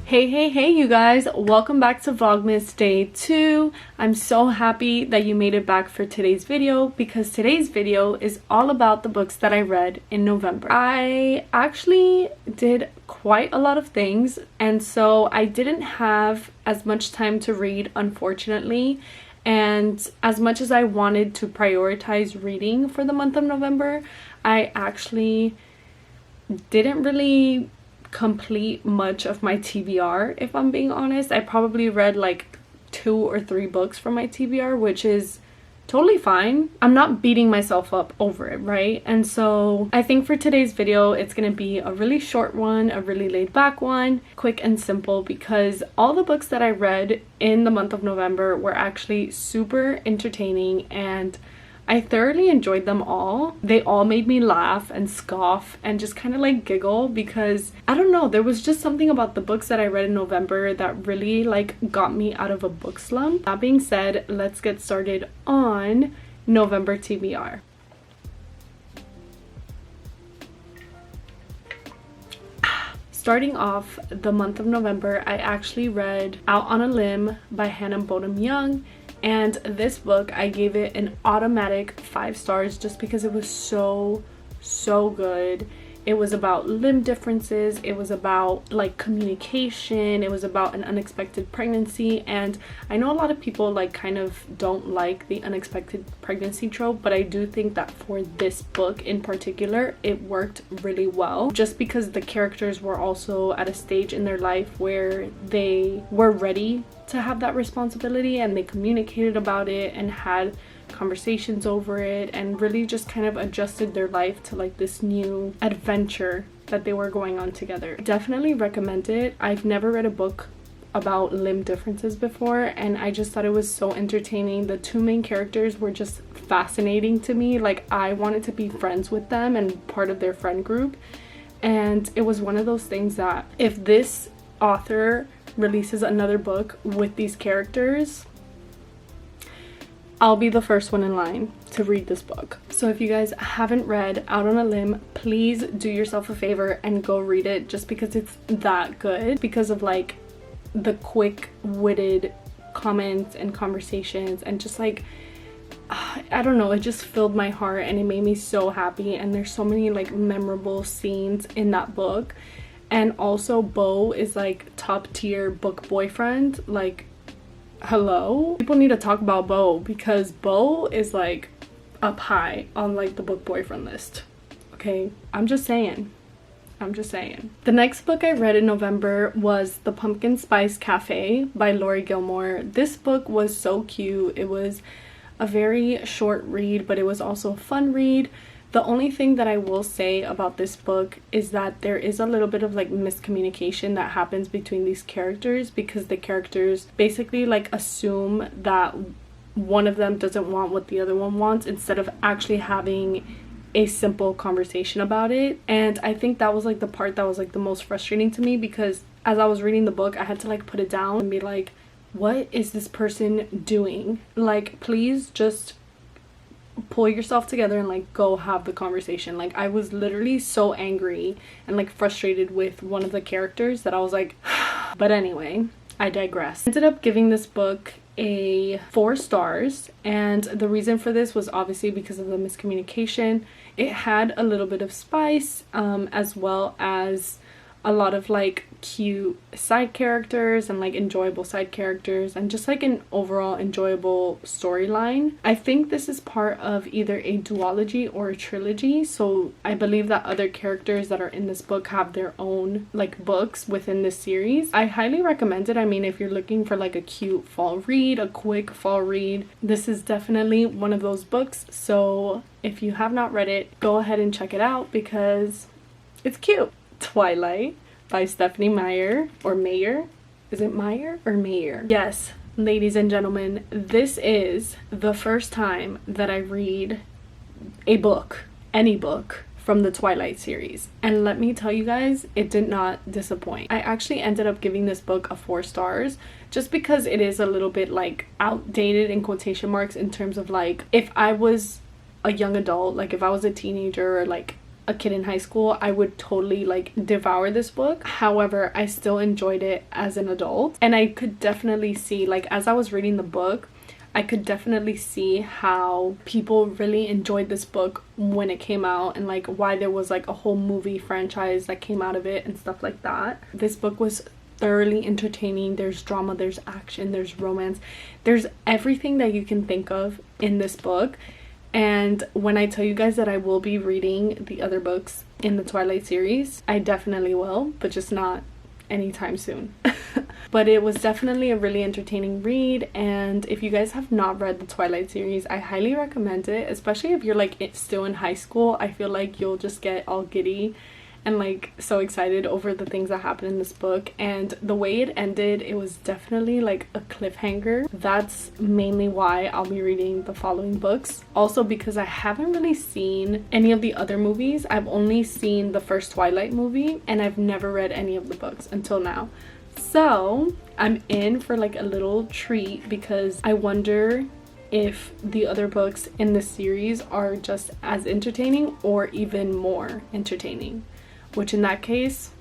Hey you guys, welcome back to Vlogmas day 2. I'm so happy that you made it back for today's video because today's video is all about the books that I read in November. I actually did quite a lot of things, and so I didn't have as much time to read, unfortunately. And as much as I wanted to prioritize reading for the month of November, I actually didn't really complete much of my TBR, if I'm being honest. I probably read like 2 or 3 books from my TBR, which is totally fine. I'm not beating myself up over it, right? And so I think for today's video, it's gonna be a really short one, a really laid back one, quick and simple, because all the books that I read in the month of November were actually super entertaining and I thoroughly enjoyed them all. They all made me laugh and scoff and just kind of like giggle because I don't know, there was just something about the books that I read in November that really like got me out of a book slump. That being said, let's get started on November TBR. Starting off the month of November, I actually read Out on a Limb by Hannah Bodum Young. And this book, I gave it an automatic 5 stars just because it was so good. It was about limb differences, it was about like communication, it was about an unexpected pregnancy. And I know a lot of people like kind of don't like the unexpected pregnancy trope, but I do think that for this book in particular, it worked really well just because the characters were also at a stage in their life where they were ready to have that responsibility, and they communicated about it and had conversations over it and really just kind of adjusted their life to like this new adventure that they were going on together. Definitely recommend it. I've never read a book about limb differences before, and I just thought it was so entertaining. The 2 main characters were just fascinating to me. Like, I wanted to be friends with them and part of their friend group, and it was one of those things that if this author releases another book with these characters, I'll be the first one in line to read this book. So if you guys haven't read Out on a Limb, please do yourself a favor and go read it just because it's that good, because of like the quick-witted comments and conversations and just like I don't know, it just filled my heart and it made me so happy. And there's so many like memorable scenes in that book. And also Beau is like top tier book boyfriend. Like, hello? People need to talk about Beau because Beau is like up high on like the book boyfriend list. Okay, I'm just saying. The next book I read in November was The Pumpkin Spice Cafe by Lori Gilmore. This book was so cute. It was a very short read, but it was also a fun read. The only thing that I will say about this book is that there is a little bit of like miscommunication that happens between these characters because the characters basically like assume that one of them doesn't want what the other one wants instead of actually having a simple conversation about it. And I think that was like the part that was like the most frustrating to me, because as I was reading the book, I had to like put it down and be like, what is this person doing? Like, please just pull yourself together and like go have the conversation. Like, I was literally so angry and like frustrated with one of the characters that I was like but anyway, I digress. I ended up giving this book a 4 stars, and the reason for this was obviously because of the miscommunication. It had a little bit of spice as well as a lot of like cute side characters and like enjoyable side characters and just like an overall enjoyable storyline. I think this is part of either a duology or a trilogy, so I believe that other characters that are in this book have their own like books within this series. I highly recommend it. I mean, if you're looking for like a cute fall read, a quick fall read, this is definitely one of those books. So if you have not read it, go ahead and check it out because it's cute. Twilight by Stephanie Meyer, or Mayer. Is it Meyer or Mayer? Yes, ladies and gentlemen, this is the first time that I read a book, any book, from the Twilight series. And let me tell you guys, it did not disappoint. I actually ended up giving this book a 4 stars just because it is a little bit like outdated in quotation marks in terms of like, if I was a young adult, like if I was a teenager or like a kid in high school, I would totally like devour this book. However, I still enjoyed it as an adult, and I could definitely see, like, as I was reading the book, I could definitely see how people really enjoyed this book when it came out, and like why there was like a whole movie franchise that came out of it and stuff like that. This book was thoroughly entertaining. There's drama, there's action, there's romance, there's everything that you can think of in this book. And when I tell you guys that I will be reading the other books in the Twilight series, I definitely will, but just not anytime soon. But it was definitely a really entertaining read, and if you guys have not read the Twilight series, I highly recommend it, especially if you're like still in high school. I feel like you'll just get all giddy and like so excited over the things that happen in this book. And the way it ended, it was definitely like a cliffhanger. That's mainly why I'll be reading the following books. Also because I haven't really seen any of the other movies. I've only seen the first Twilight movie, and I've never read any of the books until now. So I'm in for like a little treat, because I wonder if the other books in the series are just as entertaining or even more entertaining, which in that case,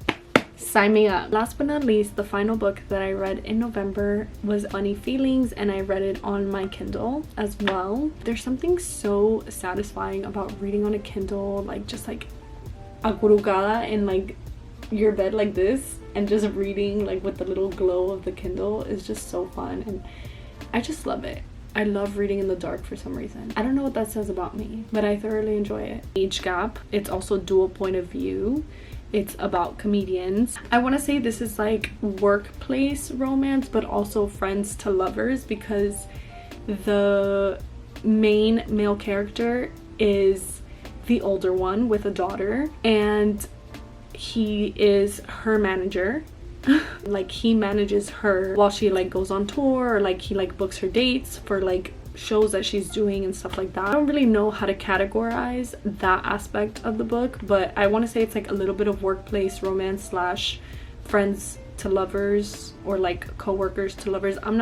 sign me up. Last but not least, the final book that I read in November was Funny Feelings, and I read it on my Kindle as well. There's something so satisfying about reading on a Kindle, like just like acurrucada in like your bed like this, and just reading like with the little glow of the Kindle is just so fun, and I just love it. I love reading in the dark for some reason. I don't know what that says about me, but I thoroughly enjoy it. Age gap. It's also dual point of view. It's about comedians. I want to say this is like workplace romance, but also friends to lovers, because the main male character is the older one with a daughter, and he is her manager. Like he manages her while she like goes on tour, or like he like books her dates for like shows that she's doing and stuff like that. I don't really know how to categorize that aspect of the book, but I want to say it's like a little bit of workplace romance slash friends to lovers, or like co-workers to lovers. I'm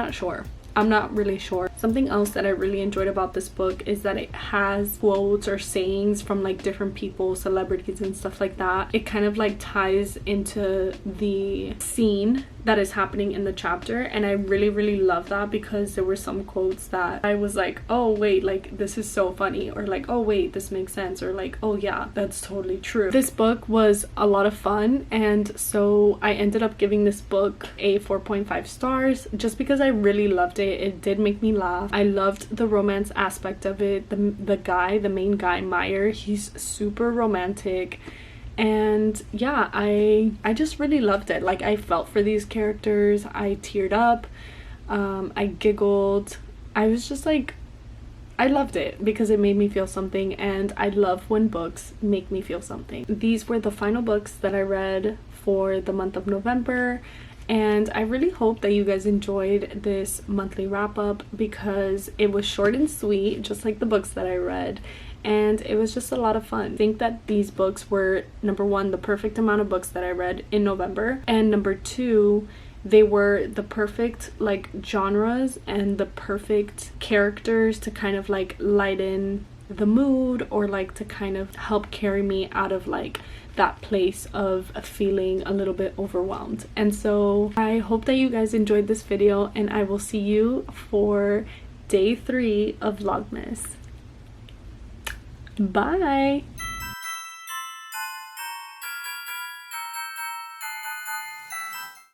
not really sure. Something else that I really enjoyed about this book is that it has quotes or sayings from like different people, celebrities and stuff like that. It kind of like ties into the scene that is happening in the chapter, and I really love that, because there were some quotes that I was like, oh wait, like this is so funny, or like, oh wait, this makes sense, or like, oh yeah, that's totally true. This book was a lot of fun, and so I ended up giving this book a 4.5 stars just because I really loved it. It did make me laugh. I loved the romance aspect of it. The main guy, Meyer, he's super romantic. And yeah, I just really loved it. Like I felt for these characters. I teared up. I giggled. I was just like, I loved it because it made me feel something, and I love when books make me feel something. These were the final books that I read for the month of November, and I really hope that you guys enjoyed this monthly wrap up, because it was short and sweet, just like the books that I read. And it was just a lot of fun. I think that these books were, number one, the perfect amount of books that I read in November, and number two, they were the perfect like genres and the perfect characters to kind of like lighten the mood, or like to kind of help carry me out of like that place of feeling a little bit overwhelmed. And so I hope that you guys enjoyed this video, and I will see you for day 3 of Vlogmas. Bye.